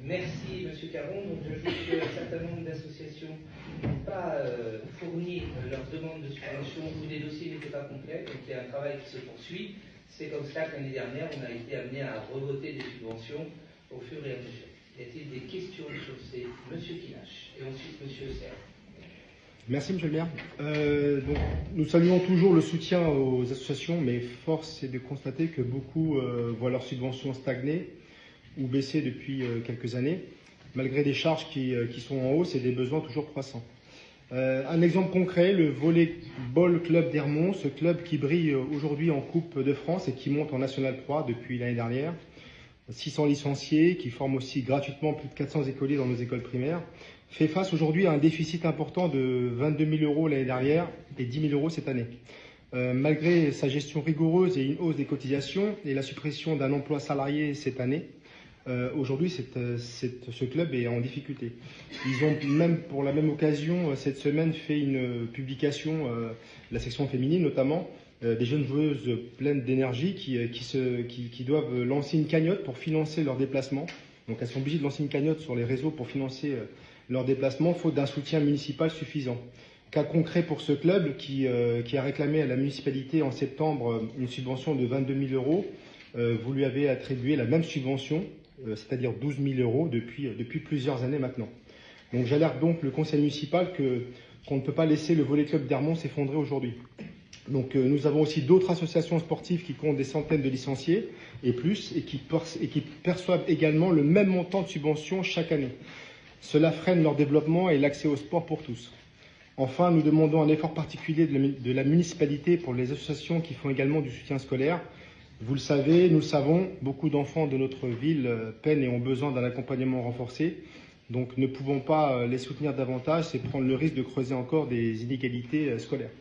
Merci Monsieur Caron. Donc j'ajoute qu'un certain nombre d'associations n'ont pas fourni leurs demandes de subvention ou des dossiers n'étaient pas complets. Donc il y a un travail qui se poursuit. C'est comme cela que l'année dernière, on a été amené à revoter des subventions au fur et à mesure. Y a-t-il des questions sur ces Monsieur Kinache et ensuite Monsieur Serre? Merci Monsieur le maire. Donc, nous saluons toujours le soutien aux associations, mais force est de constater que beaucoup voient leurs subventions stagner ou baisser depuis quelques années, malgré des charges qui sont en hausse et des besoins toujours croissants. Un exemple concret, le Volleyball Club d'Hermont, ce club qui brille aujourd'hui en Coupe de France et qui monte en National 3 depuis l'année dernière. 600 licenciés, qui forment aussi gratuitement plus de 400 écoliers dans nos écoles primaires, fait face aujourd'hui à un déficit important de 22 000 euros l'année dernière et 10 000 euros cette année. Malgré sa gestion rigoureuse et une hausse des cotisations et la suppression d'un emploi salarié cette année, aujourd'hui ce club est en difficulté. Ils ont même pour la même occasion cette semaine fait une publication, la section féminine notamment, des jeunes joueuses pleines d'énergie qui doivent lancer une cagnotte pour financer leurs déplacements. Donc elles sont obligées de lancer une cagnotte sur les réseaux pour financer leurs déplacements, faute d'un soutien municipal suffisant. Cas concret pour ce club qui a réclamé à la municipalité en septembre une subvention de 22 000 euros. Vous lui avez attribué la même subvention, c'est-à-dire 12 000 euros depuis plusieurs années maintenant. Donc j'alerte donc le conseil municipal qu'on ne peut pas laisser le Volley Club d'Hermont s'effondrer aujourd'hui. Donc nous avons aussi d'autres associations sportives qui comptent des centaines de licenciés et plus et qui perçoivent également le même montant de subvention chaque année. Cela freine leur développement et l'accès au sport pour tous. Enfin, nous demandons un effort particulier de la municipalité pour les associations qui font également du soutien scolaire. Vous le savez, nous le savons, beaucoup d'enfants de notre ville peinent et ont besoin d'un accompagnement renforcé. Donc ne pouvons pas les soutenir davantage, c'est prendre le risque de creuser encore des inégalités scolaires.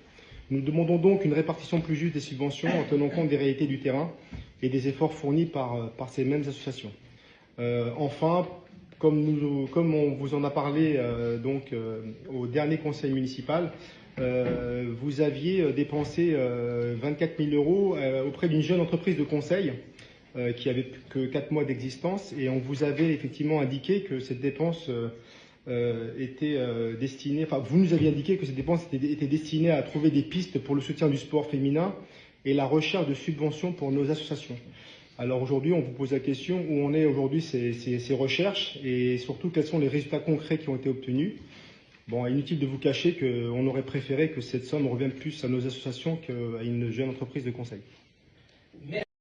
Nous demandons donc une répartition plus juste des subventions en tenant compte des réalités du terrain et des efforts fournis par ces mêmes associations. Enfin, comme on vous en a parlé au dernier conseil municipal, vous aviez dépensé 24 000 euros auprès d'une jeune entreprise de conseil qui avait que 4 mois d'existence et on vous avait effectivement indiqué que cette dépense était destinée, enfin vous nous aviez indiqué que cette dépense était destinée à trouver des pistes pour le soutien du sport féminin et la recherche de subventions pour nos associations. Alors aujourd'hui, on vous pose la question où en est aujourd'hui ces recherches et surtout quels sont les résultats concrets qui ont été obtenus. Bon, inutile de vous cacher qu'on aurait préféré que cette somme revienne plus à nos associations qu'à une jeune entreprise de conseil.